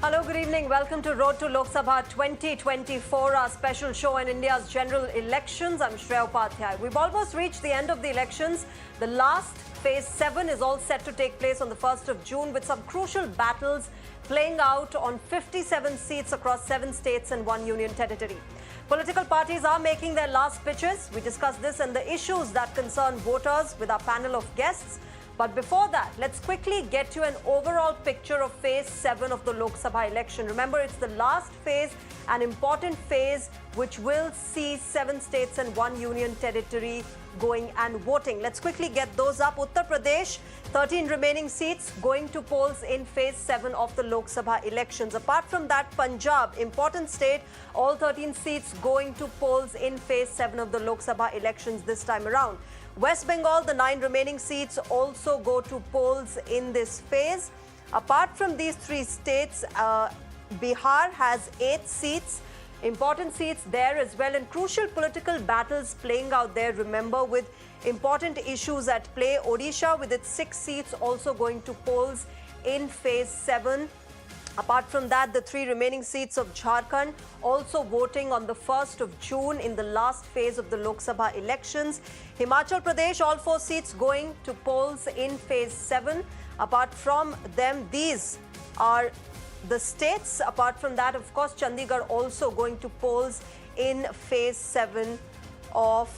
Hello, good evening. Welcome to Road to Lok Sabha 2024, our special show on India's general elections. I'm Shreya Upadhyay. We've almost reached the end of the elections. The last phase 7 is all set to take place on the 1st of June with some crucial battles playing out on 57 seats across 7 states and 1 union territory. Political parties are making their last pitches. We discuss this and the issues that concern voters with our panel of guests. But before that, let's quickly get you an overall picture of phase 7 of the Lok Sabha election. Remember, it's the last phase, an important phase which will see 7 states and 1 union territory going and voting. Let's quickly get those up. Uttar Pradesh, 13 remaining seats going to polls in phase 7 of the Lok Sabha elections. Apart from that, Punjab, important state, all 13 seats going to polls in phase 7 of the Lok Sabha elections this time around. West Bengal, the 9 remaining seats also go to polls in this phase. Apart from these 3 states, Bihar has 8 seats, important seats there as well, and crucial political battles playing out there, remember, with important issues at play. Odisha, with its 6 seats, also going to polls in phase 7. Apart from that, the 3 remaining seats of Jharkhand also voting on the 1st of June in the last phase of the Lok Sabha elections. Himachal Pradesh, all 4 seats going to polls in phase 7. Apart from them, these are the states. Apart from that, of course, Chandigarh also going to polls in phase 7 of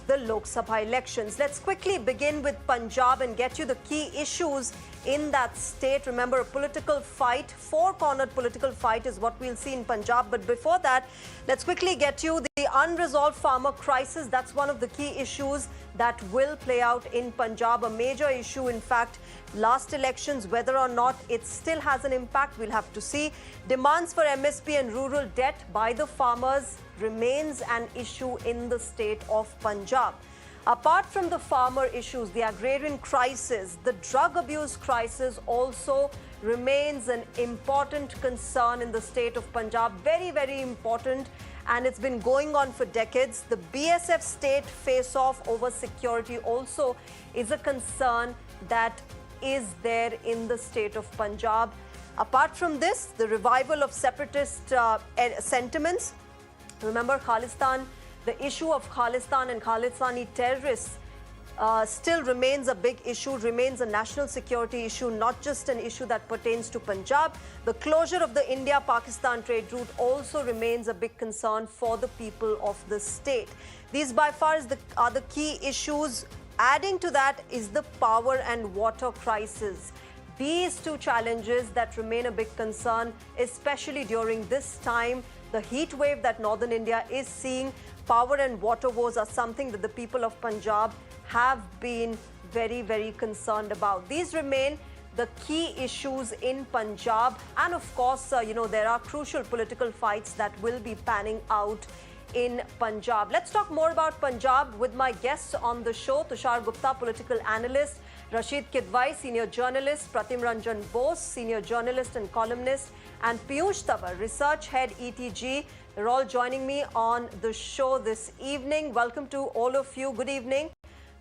the Lok Sabha elections. Let's quickly begin with Punjab and get you the key issues in that state. Remember, a political fight, 4-cornered political fight is what we'll see in Punjab. But before that, let's quickly get you the unresolved farmer crisis. That's one of the key issues that will play out in Punjab. A major issue, in fact, last elections, whether or not it still has an impact, we'll have to see. Demands for MSP and rural debt by the farmers remains an issue in the state of Punjab. Apart from the farmer issues, the agrarian crisis, the drug abuse crisis also remains an important concern in the state of Punjab. Very, very important. And it's been going on for decades. The BSF state face-off over security also is a concern that is there in the state of Punjab. Apart from this, the revival of separatist sentiments. Remember, Khalistan, the issue of Khalistan and Khalistani terrorists still remains a big issue, remains a national security issue, not just an issue that pertains to Punjab. The closure of the India-Pakistan trade route also remains a big concern for the people of the state. These by far are the key issues. Adding to that is the power and water crisis. These 2 challenges that remain a big concern, especially during this time, the heat wave that northern India is seeing. Power and water woes are something that the people of Punjab have been very, very concerned about. These remain the key issues in Punjab. And of course, there are crucial political fights that will be panning out in Punjab. Let's talk more about Punjab with my guests on the show. Tushar Gupta, political analyst; Rashid Kidwai, senior journalist; Pratim Ranjan Bose, senior journalist and columnist; and Piyush Tawar, research head, ETG. They're all joining me on the show this evening. Welcome to all of you. Good evening.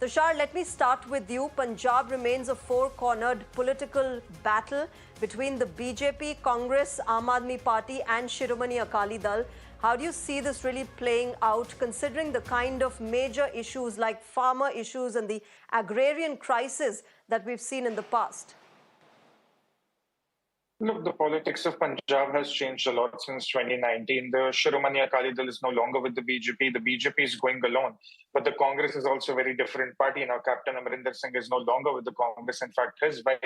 Tushar, let me start with you. Punjab remains a 4-cornered political battle between the BJP, Congress, Aam Aadmi Party and Shiromani Akali Dal. How do you see this really playing out, considering the kind of major issues like farmer issues and the agrarian crisis that we've seen in the past? Look, the politics of Punjab has changed a lot since 2019. The Shiromani Akali Dal is no longer with the BJP. The BJP is going alone. But the Congress is also a very different party. Now, Captain Amarinder Singh is no longer with the Congress. In fact, his wife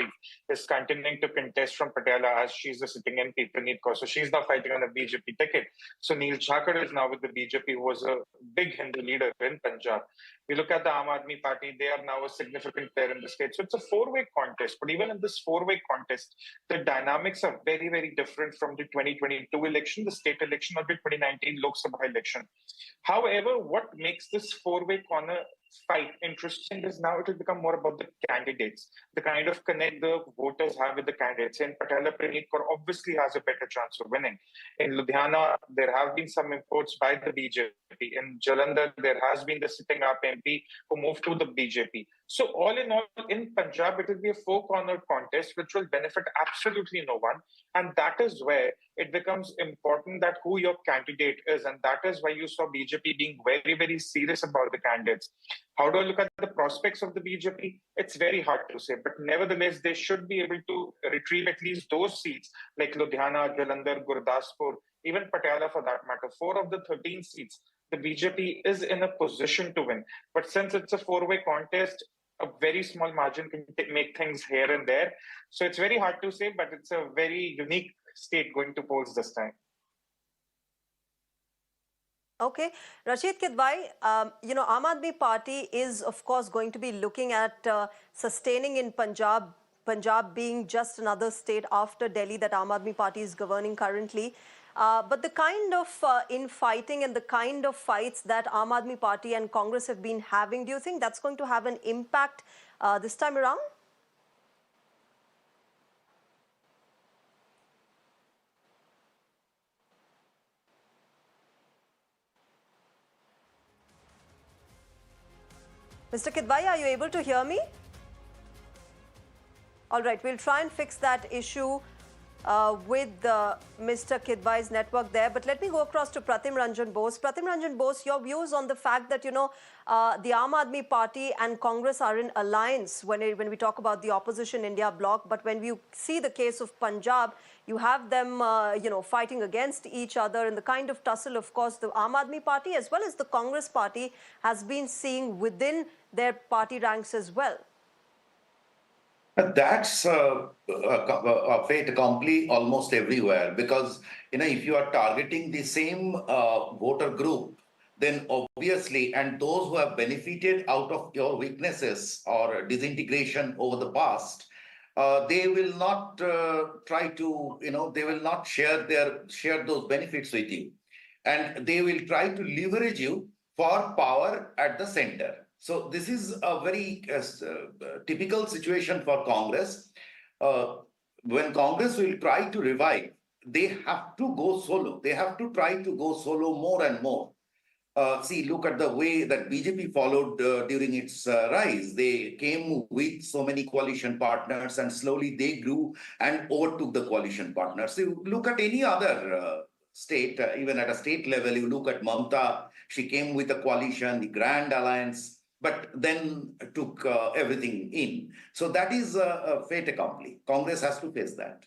is continuing to contest from Patiala as she's the sitting MP, Praneet Kaur. So she's now fighting on a BJP ticket. So Neil Chakar is now with the BJP, who was a big Hindu leader in Punjab. We look at the Aam Aadmi Party, they are now a significant player in the state. So it's a 4-way contest. But even in this 4-way contest, the dynamics are very, very different from the 2022 election, the state election, or the 2019 Lok Sabha election. However, what makes this 4-way corner fight interesting is now it will become more about the candidates, the kind of connect the voters have with the candidates. In Patala, Praneet Kaur obviously has a better chance of winning. In Ludhiana, there have been some imports by the BJP. In Jalandhar, there has been the sitting up MP who moved to the BJP. So all in all, in Punjab, it will be a four-cornered contest which will benefit absolutely no one. And that is where it becomes important that who your candidate is. And that is why you saw BJP being very, very serious about the candidates. How do I look at the prospects of the BJP? It's very hard to say. But nevertheless, they should be able to retrieve at least those seats like Ludhiana, Jalandhar, Gurdaspur, even Patiala for that matter. 4 of the 13 seats, the BJP is in a position to win. But since it's a four-way contest, a very small margin can make things here and there. So it's very hard to say, but it's a very unique state going to polls this time. Okay, Rashid Kidwai, Aam Aadmi Party is of course going to be looking at sustaining in Punjab, Punjab being just another state after Delhi that Aam Aadmi Party is governing currently. But the kind of infighting and the kind of fights that Aam Aadmi Party and Congress have been having, do you think that's going to have an impact this time around? Mr. Kidwai, are you able to hear me? All right, we'll try and fix that issue with Mr. Kidwai's network there. But let me go across to Pratim Ranjan Bose. Pratim Ranjan Bose, your views on the fact that, the Aam Aadmi Party and Congress are in alliance when we talk about the opposition India bloc. But when we see the case of Punjab, you have them, fighting against each other, and the kind of tussle, of course, the Aam Aadmi Party as well as the Congress Party has been seeing within their party ranks as well. That's a fait accompli almost everywhere, because if you are targeting the same voter group, then obviously, and those who have benefited out of your weaknesses or disintegration over the past, they will not try to, they will not share those benefits with you, and they will try to leverage you for power at the center. So this is a very typical situation for Congress. When Congress will try to revive, they have to go solo. They have to try to go solo more and more. See, look at the way that BJP followed during its rise. They came with so many coalition partners, and slowly they grew and overtook the coalition partners. So look at any other state, even at a state level, you look at Mamata, she came with a coalition, the Grand Alliance, but then took everything in. So that is a fait accompli. Congress has to face that.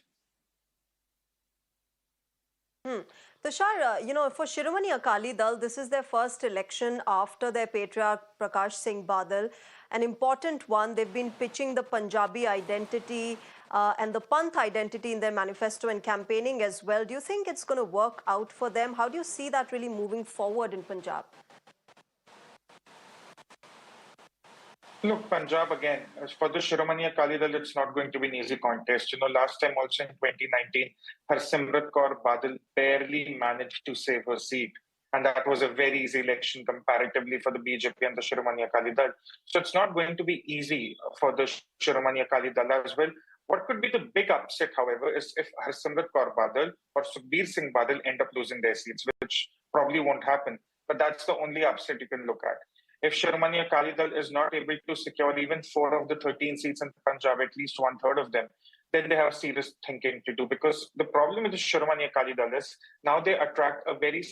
Tushar, for Shiromani Akali Dal, this is their first election after their patriarch Prakash Singh Badal, an important one. They've been pitching the Punjabi identity and the Panth identity in their manifesto and campaigning as well. Do you think it's going to work out for them? How do you see that really moving forward in Punjab? Look, Punjab again, for the Shiromani Akali Dal, it's not going to be an easy contest. Last time also in 2019, Harsimrat Kaur Badal barely managed to save her seat. And that was a very easy election comparatively for the BJP and the Shiromani Akali Dal. So it's not going to be easy for the Shiromani Akali Dal as well. What could be the big upset, however, is if Harsimrat Kaur Badal or Sukhbir Singh Badal end up losing their seats, which probably won't happen. But that's the only upset you can look at. If Shiromani Akali Dal is not able to secure even 4 of the 13 seats in Punjab, at least 1/3 of them, then they have serious thinking to do. Because the problem with the Shiromani Akali Dal is now they attract a very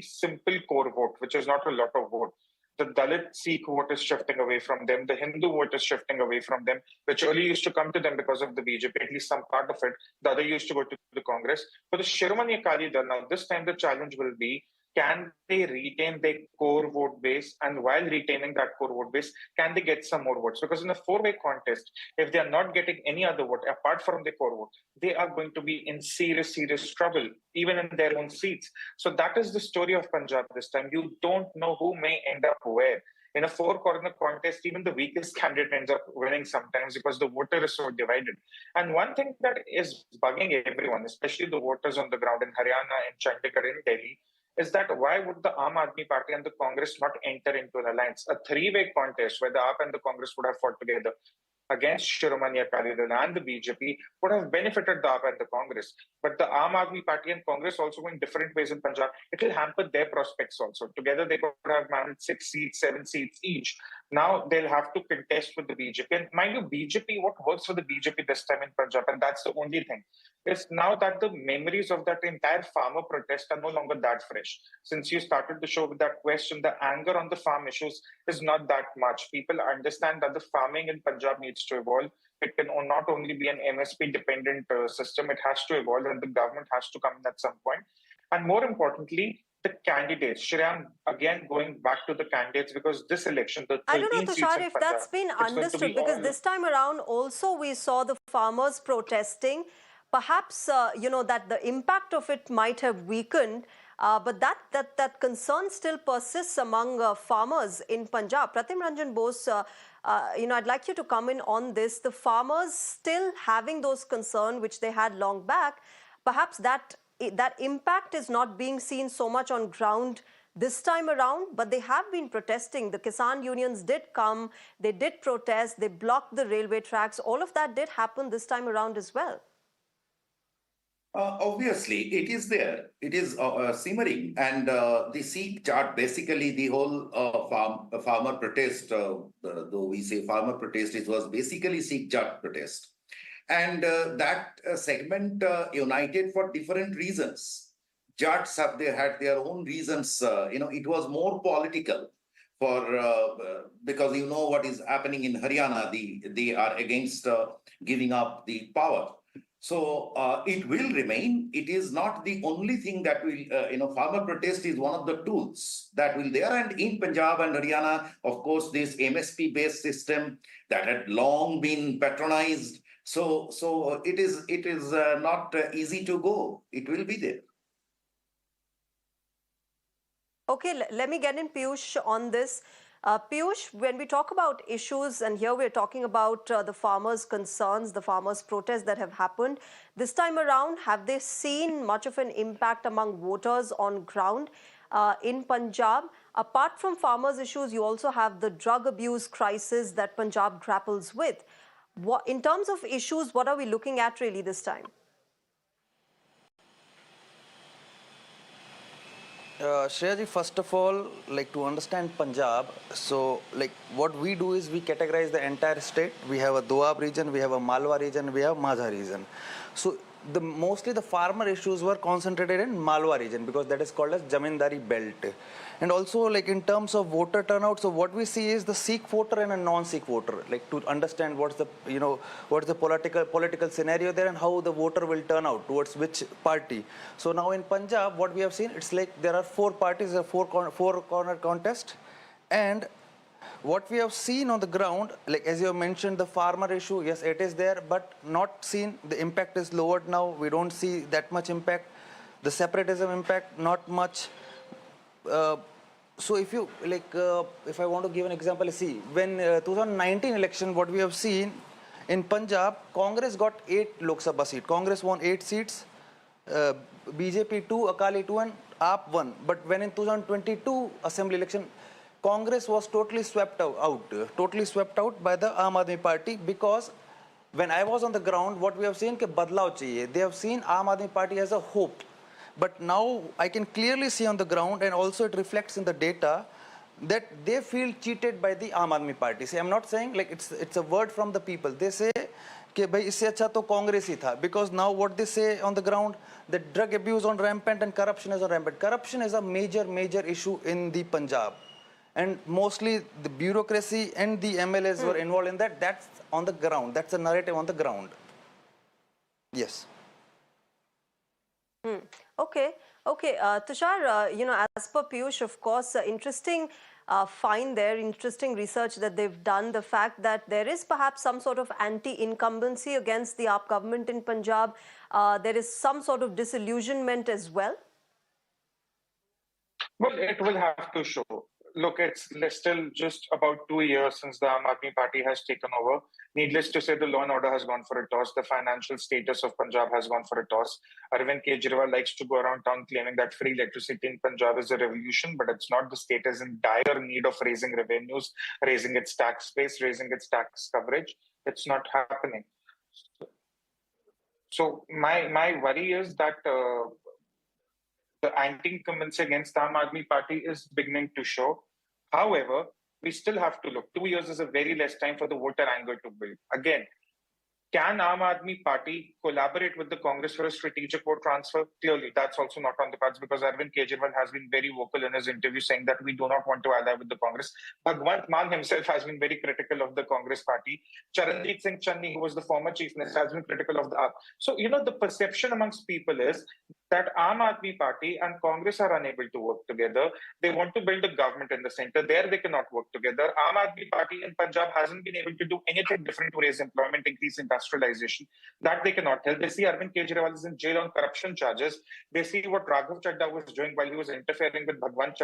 simple core vote, which is not a lot of vote. The Dalit Sikh vote is shifting away from them. The Hindu vote is shifting away from them, which earlier used to come to them because of the BJP, at least some part of it. The other used to go to the Congress. For the Shiromani Akali Dal, now this time the challenge will be, can they retain their core vote base? And while retaining that core vote base, can they get some more votes? Because in a four-way contest, if they are not getting any other vote apart from the core vote, they are going to be in serious, serious trouble, even in their own seats. So that is the story of Punjab this time. You don't know who may end up where. In a four-corner contest, even the weakest candidate ends up winning sometimes because the voter is so divided. And one thing that is bugging everyone, especially the voters on the ground in Haryana, in Chandigarh, in Delhi, is that why would the Aam Aadmi Party and the Congress not enter into an alliance? A three-way contest where the AAP and the Congress would have fought together against Shiromani Akali Dal and the BJP would have benefited the AAP and the Congress. But the Aam Aadmi Party and Congress also go in different ways in Punjab. It will hamper their prospects also. Together they could have managed 6 seats, 7 seats each. Now they'll have to contest with the BJP. And mind you, BJP, what works for the BJP this time in Punjab, and that's the only thing, is now that the memories of that entire farmer protest are no longer that fresh. Since you started the show with that question, the anger on the farm issues is not that much. People understand that the farming in Punjab needs to evolve. It can not only be an MSP dependent system, it has to evolve, and the government has to come in at some point. And more importantly, the candidates. Shreyan, again, going back to the candidates, because this election, the I don't 13 know, seats Tushar, in if Punjab, that's been it's going to understood, be because all. this time around also we saw the farmers protesting. Perhaps, that the impact of it might have weakened, but that concern still persists among farmers in Punjab. Pratim Ranjan Bose, I'd like you to come in on this. The farmers still having those concerns which they had long back, perhaps that impact is not being seen so much on ground this time around, but they have been protesting. The Kisan unions did come, they did protest, they blocked the railway tracks. All of that did happen this time around as well. Obviously, it is there. It is simmering, and the seat chart, basically the whole farmer protest, though we say farmer protest, it was basically seat chart protest. And that segment united for different reasons. Jats they had their own reasons. It was more political because you know what is happening in Haryana. They are against giving up the power. So it will remain. It is not the only thing that will, farmer protest is one of the tools that will there. And in Punjab and Haryana, of course, this MSP-based system that had long been patronized. So it is not easy to go. It will be there. Okay, let me get in Piyush on this. Piyush, when we talk about issues, and here we're talking about the farmers' concerns, the farmers' protests that have happened, this time around, have they seen much of an impact among voters on ground in Punjab? Apart from farmers' issues, you also have the drug abuse crisis that Punjab grapples with. In terms of issues, what are we looking at really this time? Shreya, first of all, to understand Punjab, so what we do is we categorize the entire state. We have a Doab region, we have a Malwa region, we have Majha region. So mostly the farmer issues were concentrated in Malwa region because that is called as Jamindari belt. And also in terms of voter turnout, so what we see is the Sikh voter and a non-Sikh voter, to understand what's the political scenario there and how the voter will turn out towards which party. So now in Punjab, what we have seen, it's there are four parties, a four-corner contest, and what we have seen on the ground, as you have mentioned, the farmer issue, yes, it is there, but not seen. The impact is lowered now. We don't see that much impact. The separatism impact, not much. So if you if I want to give an example, see, when 2019 election, what we have seen in Punjab, Congress got 8 Lok Sabha seats. Congress won 8 seats, BJP 2, Akali 2, and AAP 1. But when in 2022 assembly election, Congress was totally swept out by the Aam Aadmi Party, because when I was on the ground, what we have seen, ke badlav chahiye. They have seen Aam Aadmi Party as a hope. But now I can clearly see on the ground, and also it reflects in the data, that they feel cheated by the Aam Aadmi Party. See, I'm not saying it's a word from the people. They say कि भाई इससे अच्छा तो कांग्रेस ही था, because now what they say on the ground, that drug abuse on rampant and corruption is on rampant. Corruption is a major issue in the Punjab, and mostly the bureaucracy and the MLAs were involved in that. That's on the ground. That's a narrative on the ground. Yes. Okay. Tushar, as per Piyush, of course, interesting find there, interesting research that they've done, the fact that there is perhaps some sort of anti-incumbency against the AAP government in Punjab. There is some sort of disillusionment as well. Well, it will have to show. Look, it's still just about 2 years since the Aam Aadmi Party has taken over. Needless to say, the law and order has gone for a toss. The financial status of Punjab has gone for a toss. Arvind Kejriwal likes to go around town claiming that free electricity in Punjab is a revolution, but it's not. The state is in dire need of raising revenues, raising its tax base, raising its tax coverage. It's not happening. So my worry is that the anti-incumbency against the Aam Aadmi Party is beginning to show. However, we still have to look. 2 years is a very less time for the voter anger to build. Again, can Aam Aadmi Party collaborate with the Congress for a strategic vote transfer? Clearly, that's also not on the cards because Arvind Kejriwal has been very vocal in his interview saying that we do not want to ally with the Congress. Bhagwant Mann himself has been very critical of the Congress party. Charanjit Singh Channi, who was the former chief minister, has been critical of the AAP. So, the perception amongst people is that Aam Aadmi Party and Congress are unable to work together. They want to build a government in the center. There they cannot work together. Aam Aadmi Party in Punjab hasn't been able to do anything different to raise employment, increase industrialization. That they cannot help. They see Arvind Kejriwal is in jail on corruption charges. They see what Raghav Chadda was doing while he was interfering with Bhagwant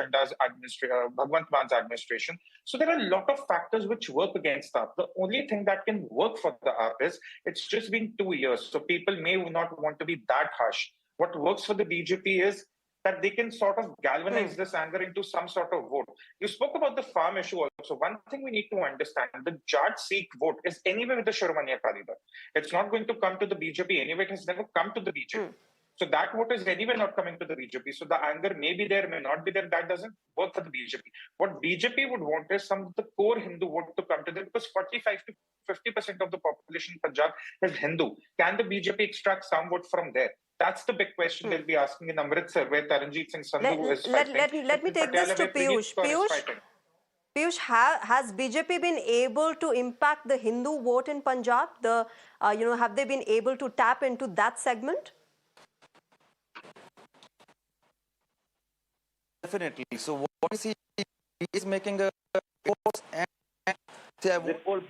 Mann's administration. So there are a lot of factors which work against AAP. The only thing that can work for the AAP is it's just been 2 years. So people may not want to be that harsh. What works for the BJP is that they can sort of galvanize this anger into some sort of vote. You spoke about the farm issue also. One thing we need to understand, the Jat-Sikh vote is anyway with the Shiromani Akali Dal. It's not going to come to the BJP anyway. It has never come to the BJP. So that vote is anyway not coming to the BJP. So the anger may be there, may not be there. That doesn't work for the BJP. What BJP would want is some of the core Hindu vote to come to them because 45 to 50% of the population in Punjab is Hindu. Can the BJP extract some vote from there? That's the big question they'll be asking in Amritsar, where Taranjeet Singh Sandhu is fighting. Let me take this to Piyush. Piyush, has BJP been able to impact the Hindu vote in Punjab? Have they been able to tap into that segment? Definitely. So what you see is making a force and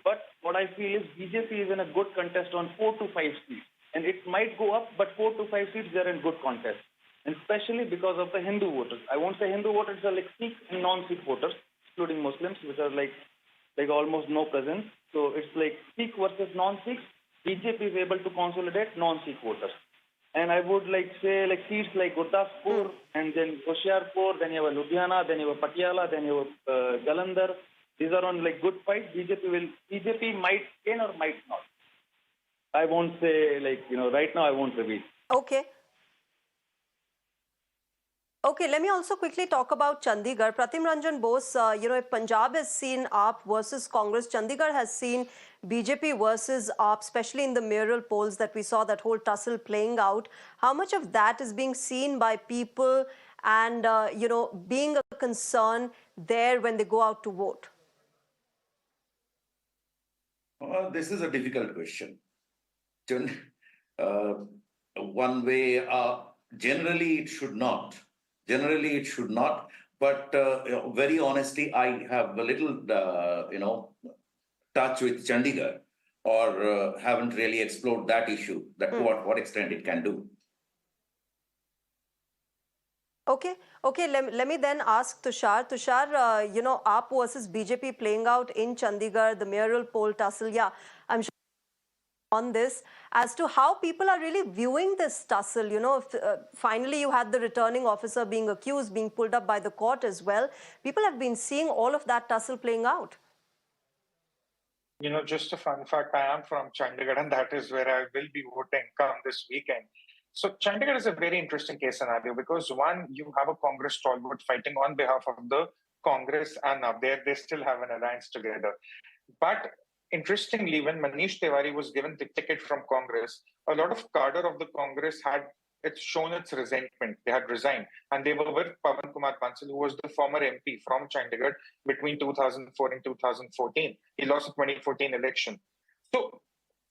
but what I feel is BJP is in a good contest on 4 to 5 seats. And it might go up, but 4 to 5 seats, they're in good contest. And especially because of the Hindu voters. I won't say Hindu voters are like Sikh and non-Sikh voters, including Muslims, which are like almost no presence. So it's like Sikh versus non-Sikh. BJP is able to consolidate non-Sikh voters. And I would say seats like Gurdaspur and then Hoshiarpur, then you have Ludhiana, then you have Patiala, then you have Jalandhar. These are on good fight. BJP might gain or might not. I won't say right now I won't reveal. Okay. Okay, let me also quickly talk about Chandigarh. Pratim Ranjan Bose, if Punjab has seen AAP versus Congress, Chandigarh has seen BJP versus AAP, especially in the mayoral polls that we saw that whole tussle playing out. How much of that is being seen by people and, being a concern there when they go out to vote? This is a difficult question. One way, generally it should not. But very honestly, I have a little, touch with Chandigarh, or haven't really explored that issue. That to what extent it can do. Okay. Let me then ask Tushar. Tushar, AAP versus BJP playing out in Chandigarh, the mayoral poll tussle. Yeah, I'm sure on this as to how people are really viewing this tussle. Finally you had the returning officer being accused, being pulled up by the court as well. People have been seeing all of that tussle playing out. Just a fun fact, I am from Chandigarh and that is where I will be voting come this weekend. So Chandigarh is a very interesting case scenario because one, you have a Congress stalwart fighting on behalf of the Congress and up there they still have an alliance together. But interestingly, when Manish Tiwari was given the ticket from Congress, a lot of cadre of the Congress had shown its resentment. They had resigned. And they were with Pawan Kumar Bansal, who was the former MP from Chandigarh between 2004 and 2014. He lost the 2014 election. So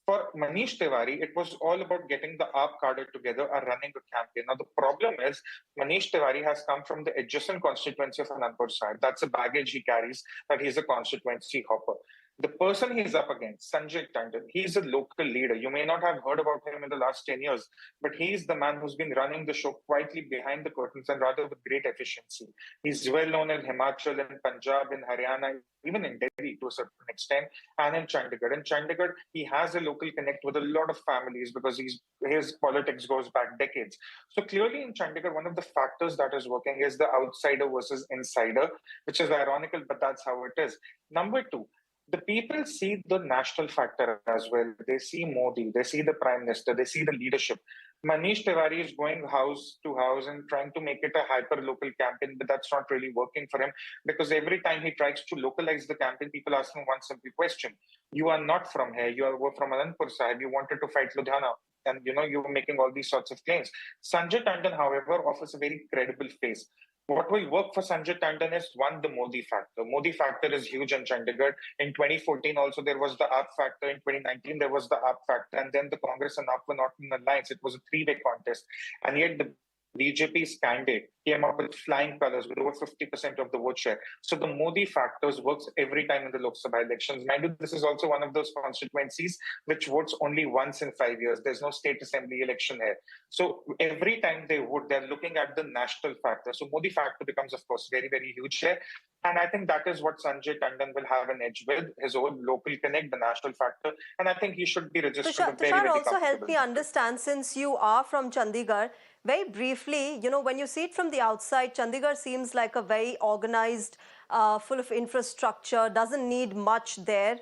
for Manish Tiwari, it was all about getting the AAP cadre together and running a campaign. Now, the problem is Manish Tiwari has come from the adjacent constituency of Anandpur side. That's a baggage he carries, that he's a constituency hopper. The person he's up against, Sanjay Tandon, he's a local leader. You may not have heard about him in the last 10 years, but he's the man who's been running the show quietly behind the curtains and rather with great efficiency. He's well known in Himachal, in Punjab, in Haryana, even in Delhi to a certain extent, and in Chandigarh. In Chandigarh, he has a local connect with a lot of families because his politics goes back decades. So clearly in Chandigarh, one of the factors that is working is the outsider versus insider, which is ironical, but that's how it is. Number two, The people see the national factor as well. They see Modi, they see the Prime Minister, they see the leadership. Manish Tiwari is going house to house and trying to make it a hyper-local campaign, but that's not really working for him because every time he tries to localize the campaign, people ask him one simple question. You are not from here. You are from Anandpur Sahib. You wanted to fight Ludhiana. And you were making all these sorts of claims. Sanjay Tandon, however, offers a very credible face. What will work for Sanjay Tandon is one, the Modi factor. Modi factor is huge in Chandigarh. In 2014, also there was the AAP factor. In 2019, there was the AAP factor. And then the Congress and AAP were not in alliance. It was a three-way contest. And yet the BJP's candidate came up with flying colors with over 50% of the vote share. So the Modi factors works every time in the Lok Sabha elections. Mind you, this is also one of those constituencies which votes only once in 5 years. There's no state assembly election here. So every time they vote, they're looking at the national factor. So Modi factor becomes, of course, very, very huge here. And I think that is what Sanjay Tandon will have an edge with, his own local connect, the national factor. And I think he should be registered Tushar, very, Tushar very also help comfortable. me understand, since you are from Chandigarh, very briefly, when you see it from the outside, Chandigarh seems like a very organized, full of infrastructure, doesn't need much there,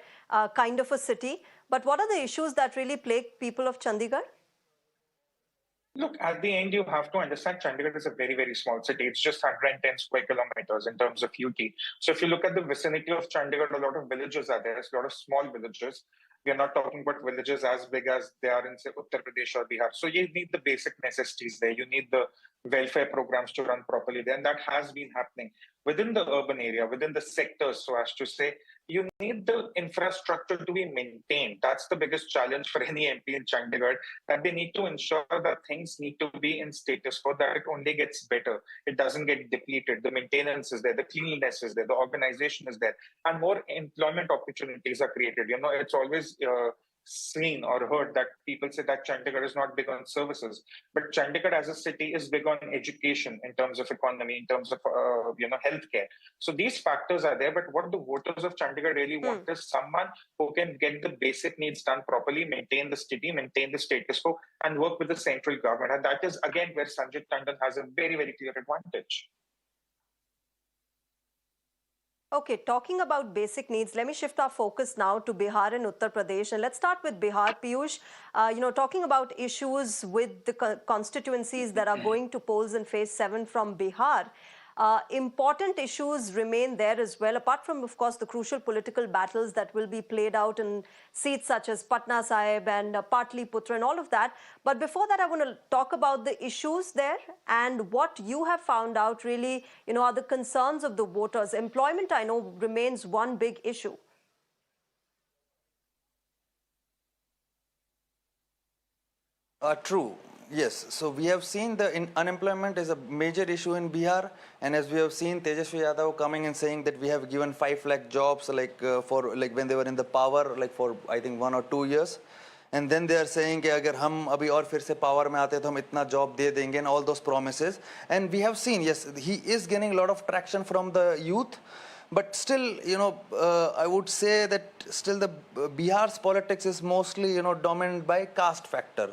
kind of a city. But what are the issues that really plague people of Chandigarh? Look, at the end, you have to understand Chandigarh is a very, very small city. It's just 110 square kilometers in terms of UT. So if you look at the vicinity of Chandigarh, a lot of villages are there. There's a lot of small villages. We are not talking about villages as big as they are in, say, Uttar Pradesh or Bihar. So you need the basic necessities there. You need the welfare programs to run properly there. And that has been happening within the urban area, within the sectors, so as to say. You need the infrastructure to be maintained. That's the biggest challenge for any MP in Chandigarh, that they need to ensure that things need to be in status quo, that it only gets better. It doesn't get depleted. The maintenance is there, the cleanliness is there, the organization is there, and more employment opportunities are created. It's always seen or heard that people say that Chandigarh is not big on services, but Chandigarh as a city is big on education in terms of economy, in terms of healthcare. So these factors are there, but what the voters of Chandigarh really want is someone who can get the basic needs done properly, maintain the city, maintain the status quo, and work with the central government. And that is again where Sanjay Tandon has a very, very clear advantage. Okay, talking about basic needs, let me shift our focus now to Bihar and Uttar Pradesh. And let's start with Bihar. Piyush, talking about issues with the constituencies that are going to polls in phase 7 from Bihar. Important issues remain there as well, apart from, of course, the crucial political battles that will be played out in seats such as Patna Sahib and Patliputra and all of that. But before that, I want to talk about the issues there and what you have found out really, are the concerns of the voters. Employment, I know, remains one big issue. True. Yes, so we have seen the unemployment is a major issue in Bihar, and as we have seen Tejasvi Yadav coming and saying that we have given 5 lakh jobs for when they were in the power, for I think 1 or 2 years, and then they are saying कि अगर हम अभी और फिर से power में आते तो हम इतना job दे देंगे, and all those promises, and we have seen, yes, he is gaining a lot of traction from the youth. But still, I would say that still the Bihar's politics is mostly, dominated by caste factor.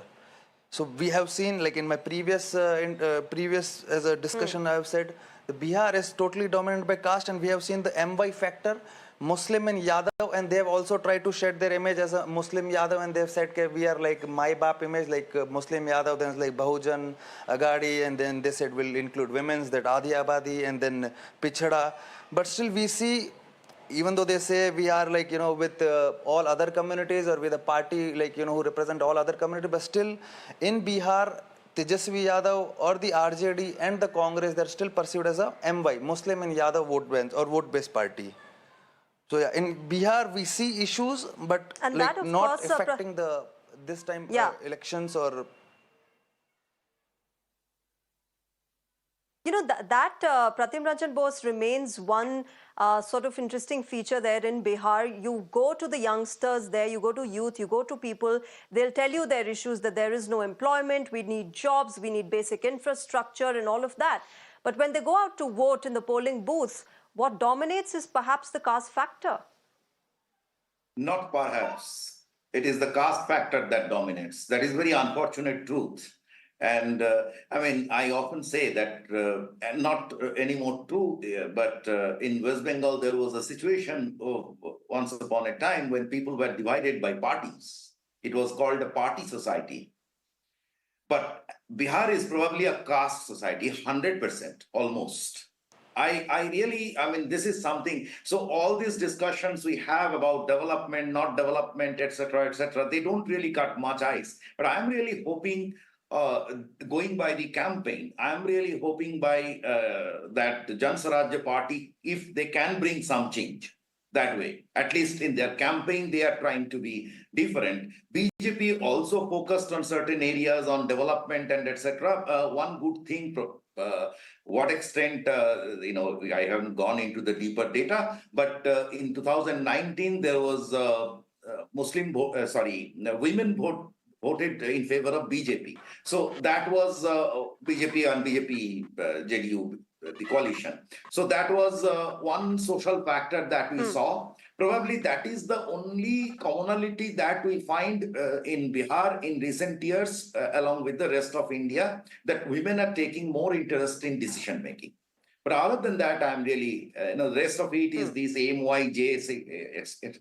So we have seen, in my previous as a discussion, I have said the Bihar is totally dominated by caste, and we have seen the MY factor, Muslim and Yadav, and they have also tried to shed their image as a Muslim Yadav, and they have said that we are like my Bap image, Muslim Yadav, then it's like Bahujan, Agadi, and then they said we'll include women's, that Adi Abadi, and then Pichhada. But still we see, even though they say we are with all other communities or with a party who represent all other communities, but still in Bihar, Tejasvi Yadav or the RJD and the Congress, they're still perceived as a MY, Muslim and Yadav vote bank or vote-based party. So yeah, in Bihar we see issues, but not affecting this time elections or. Pratim Ranjan Bose remains one sort of interesting feature there in Bihar. You go to the youngsters there, you go to youth, you go to people, they'll tell you their issues, that there is no employment, we need jobs, we need basic infrastructure and all of that. But when they go out to vote in the polling booths, what dominates is perhaps the caste factor. Not perhaps. It is the caste factor that dominates. That is very unfortunate truth. And I mean, I often say that, and not anymore true, but in West Bengal, there was a situation of, once upon a time when people were divided by parties. It was called a party society. But Bihar is probably a caste society, 100%, almost. I mean, this is something. So all these discussions we have about development, not development, etc., they don't really cut much ice. But I'm really hoping, going by the campaign, I'm really hoping by that the Jan Swarajya Party, if they can bring some change that way, at least in their campaign, they are trying to be different. BJP also focused on certain areas on development and etc. One good thing, what extent, I haven't gone into the deeper data, but in 2019, there was women voted in favor of BJP. So that was BJP and BJP, JDU, the coalition. So that was one social factor that we saw. Probably that is the only commonality that we find in Bihar in recent years, along with the rest of India, that women are taking more interest in decision making. But other than that, I'm really, the rest of it is these AMY,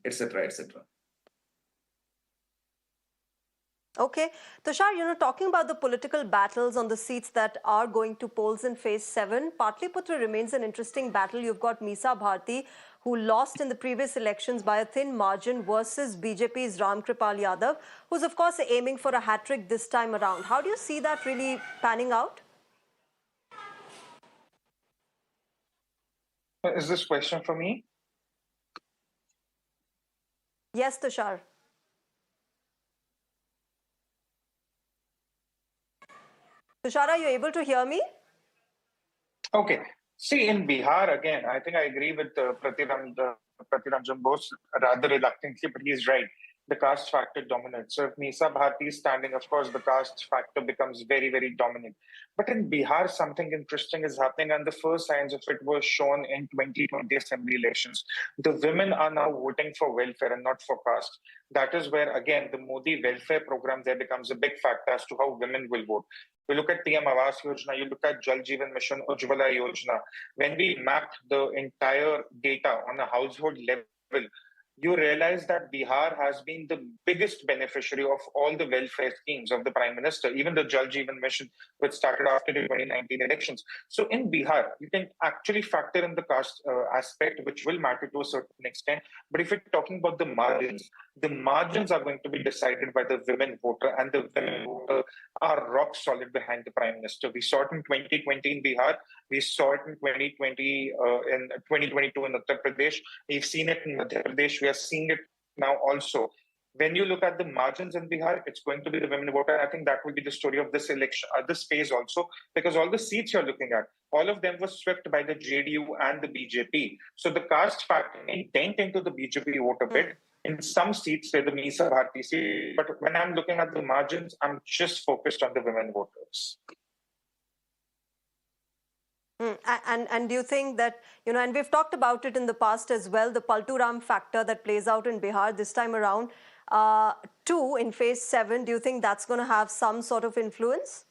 etc., etc. Okay. Tushar, talking about the political battles on the seats that are going to polls in phase 7, Patliputra remains an interesting battle. You've got Meesa Bharti, who lost in the previous elections by a thin margin, versus BJP's Ram Kripal Yadav, who's of course aiming for a hat-trick this time around. How do you see that really panning out? Is this question for me? Yes, Tushar. Tushar, are you able to hear me? Okay. See, in Bihar, again, I think I agree with Pratim Ranjan Bose rather reluctantly, but he's right. The caste factor dominates. So if Meesa Bharti is standing, of course, the caste factor becomes very, very dominant. But in Bihar, something interesting is happening, and the first signs of it were shown in 2020 assembly elections. The women are now voting for welfare and not for caste. That is where, again, the Modi welfare program there becomes a big factor as to how women will vote. You look at PM Awas Yojana, you look at Jal Jeevan Mission, Ujjwala Yojana. When we mapped the entire data on a household level, you realize that Bihar has been the biggest beneficiary of all the welfare schemes of the Prime Minister, even the Jal Jeevan Mission, which started after the 2019 elections. So in Bihar, you can actually factor in the caste aspect, which will matter to a certain extent. But if you're talking about the margins are going to be decided by the women voter, and the women voter are rock solid behind the Prime Minister. We saw it in 2020 in Bihar. We saw it in 2020 in 2022 in Uttar Pradesh. We've seen it in Madhya Pradesh. We are seeing it now also. When you look at the margins in Bihar, it's going to be the women voter. I think that will be the story of this election, this phase also, because all the seats you're looking at, all of them were swept by the JDU and the BJP. So the caste factor may dent into the BJP vote a bit in some seats, say the Meesa Bharti seat. But when I'm looking at the margins, I'm just focused on the women voters. And do you think that, and we've talked about it in the past as well, the Palturam factor that plays out in Bihar this time around, too, in phase 7, do you think that's going to have some sort of influence?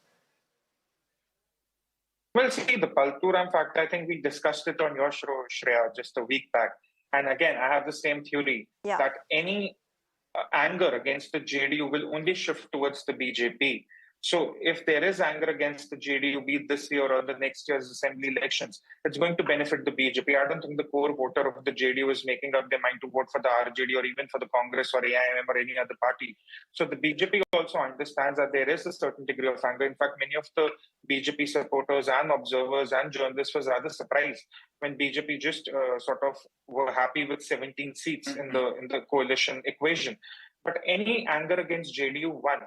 Well, see, the Palturam factor, I think we discussed it on your show, Shreya, just a week back. And again, I have the same theory that any anger against the JDU will only shift towards the BJP. So if there is anger against the JDU, be it this year or the next year's assembly elections, it's going to benefit the BJP. I don't think the core voter of the JDU is making up their mind to vote for the RJD or even for the Congress or AIM or any other party. So the BJP also understands that there is a certain degree of anger. In fact, many of the BJP supporters and observers and journalists was rather surprised when BJP just sort of were happy with 17 seats in the coalition equation. But any anger against JDU won.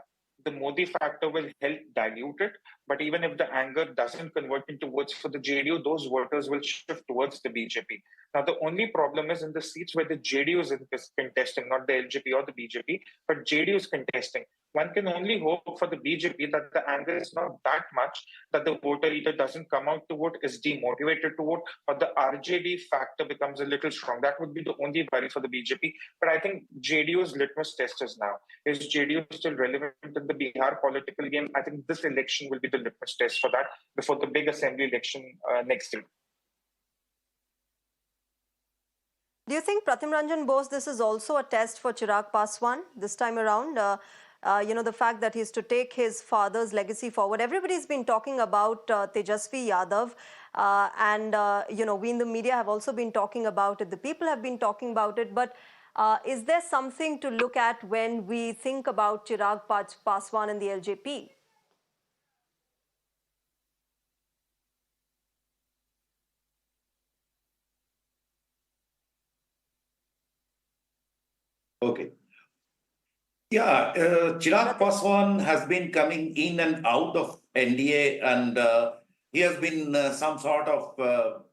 The Modi factor will help dilute it. But even if the anger doesn't convert into votes for the JDU, those voters will shift towards the BJP. Now, the only problem is in the seats where the JDU is contesting, not the LJP or the BJP, but JDU is contesting. One can only hope for the BJP that the anger is not that much that the voter either doesn't come out to vote, is demotivated to vote, or the RJD factor becomes a little strong. That would be the only worry for the BJP. But I think JDU's litmus test is now. Is JDU still relevant in the Bihar political game? I think this election will be the litmus test for that before the big assembly election next year. Do you think, Pratim Ranjan Bose, this is also a test for Chirag Paswan this time around? The fact that he's to take his father's legacy forward. Everybody's been talking about Tejasvi Yadav, we in the media have also been talking about it. The people have been talking about it. But is there something to look at when we think about Chirag Paswan and the LJP? Okay. Yeah, Chirag Paswan has been coming in and out of NDA, and he has been some sort of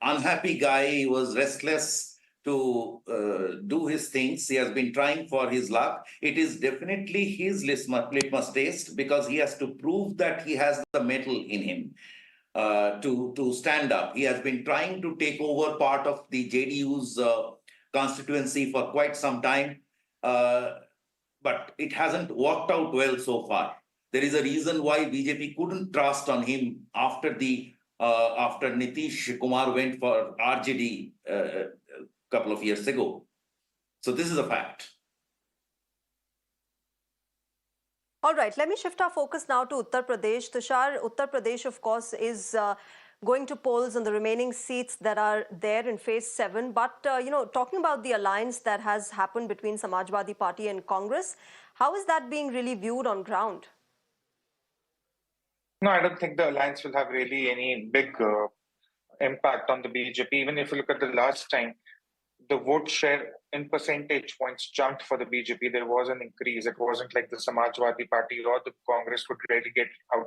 unhappy guy. He was restless to do his things. He has been trying for his luck. It is definitely his litmus test because he has to prove that he has the mettle in him to stand up. He has been trying to take over part of the JDU's constituency for quite some time. But it hasn't worked out well so far. There is a reason why BJP couldn't trust on him after Nitish Kumar went for RJD a couple of years ago. So this is a fact. All right, let me shift our focus now to Uttar Pradesh. Tushar, Uttar Pradesh, of course, is going to polls on the remaining seats that are there in phase 7. But, talking about the alliance that has happened between Samajwadi Party and Congress, how is that being really viewed on ground? No, I don't think the alliance will have really any big impact on the BJP. Even if you look at the last time, the vote share in percentage points jumped for the BJP. There was an increase. It wasn't like the Samajwadi Party or the Congress could really get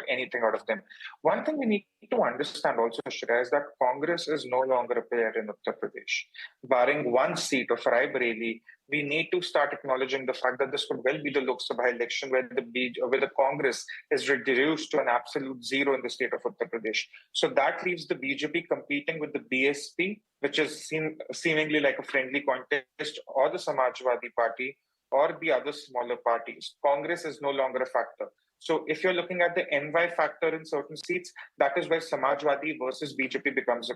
anything out of them. One thing we need to understand also, Shreya, is that Congress is no longer a player in Uttar Pradesh. Barring one seat of Rai Bareli, we need to start acknowledging the fact that this could well be the Lok Sabha election where the Congress is reduced to an absolute zero in the state of Uttar Pradesh. So that leaves the BJP competing with the BSP, which is seemingly like a friendly contest, or the Samajwadi Party, or the other smaller parties. Congress is no longer a factor. So if you're looking at the NY factor in certain seats, that is where Samajwadi versus BJP becomes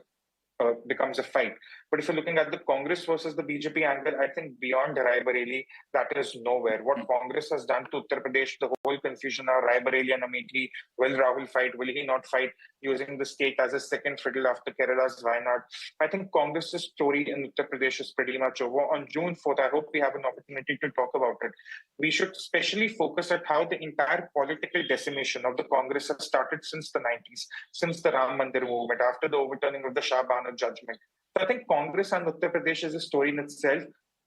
a fight. But if you're looking at the Congress versus the BJP angle, I think beyond Rai Bareli, that is nowhere. What Congress has done to Uttar Pradesh, the whole confusion of Rai Bareli and Amethi, will Rahul fight, will he not fight, using the state as a second fiddle after Kerala's Wayanad. I think Congress's story in Uttar Pradesh is pretty much over. On June 4th, I hope we have an opportunity to talk about it. We should especially focus at how the entire political decimation of the Congress has started since the 90s, since the Ram Mandir movement, after the overturning of the Shah Bano judgment. So I think Congress and Uttar Pradesh is a story in itself.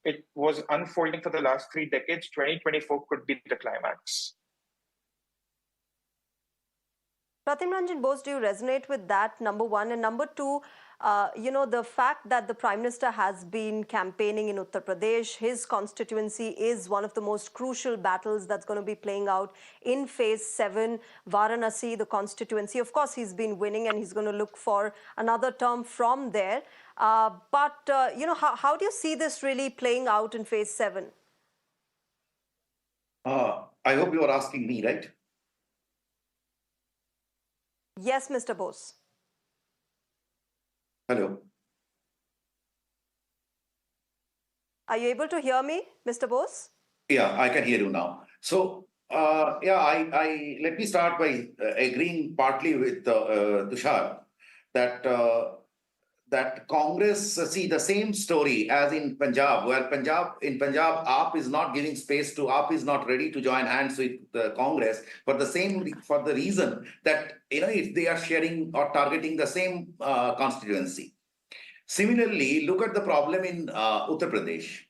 It was unfolding for the last 3 decades. 2024 could be the climax. Pratim Ranjan Bose, do you resonate with that, number one? And number two, the fact that the Prime Minister has been campaigning in Uttar Pradesh, his constituency is one of the most crucial battles that's going to be playing out in phase 7. Varanasi, the constituency, of course, he's been winning and he's going to look for another term from there. How do you see this really playing out in phase 7? I hope you are asking me, right? Yes, Mr. Bose. Hello. Are you able to hear me, Mr. Bose? Yeah, I can hear you now. So, I let me start by agreeing partly with Tushar that Congress see the same story as in Punjab, where Punjab AAP is not giving space to AAP is not ready to join hands with the Congress for the reason that if they are sharing or targeting the same constituency. Similarly, look at the problem in Uttar Pradesh.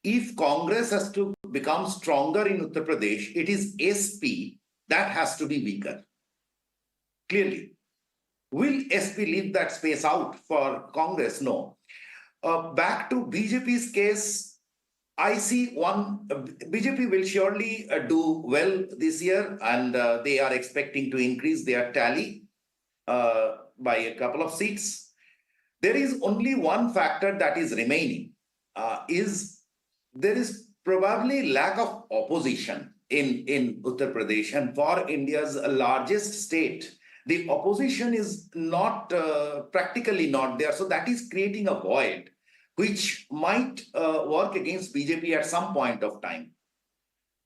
If Congress has to become stronger in Uttar Pradesh, it is SP that has to be weaker. Clearly. Will SP leave that space out for Congress? No. Back to BJP's case, I see BJP will surely do well this year, and they are expecting to increase their tally by a couple of seats. There is only one factor that is remaining, there is probably lack of opposition in Uttar Pradesh, and for India's largest state, the opposition is not practically not there. So that is creating a void, which might work against BJP at some point of time.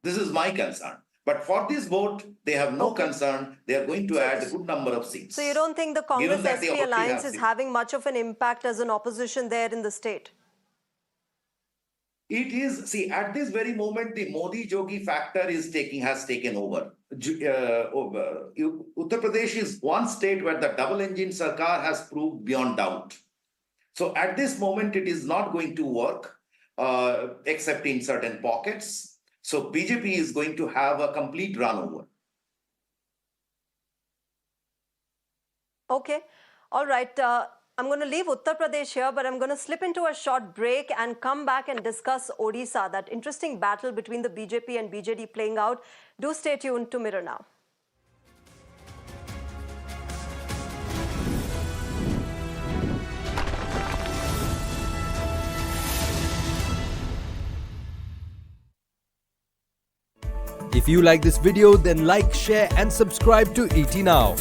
This is my concern. But for this vote, they have no concern. They are going to add a good number of seats. So you don't think the Congress-SP alliance is having much of an impact as an opposition there in the state? It is, see, at this very moment, the Modi-Jogi factor has taken over. Uttar Pradesh is one state where the double-engine Sarkar has proved beyond doubt. So at this moment, it is not going to work, except in certain pockets. So BJP is going to have a complete run over. Okay. All right. I'm going to leave Uttar Pradesh here, but I'm going to slip into a short break and come back and discuss Odisha, that interesting battle between the BJP and BJD playing out. Do stay tuned to Mirror Now. If you like this video, then like, share and subscribe to ET Now.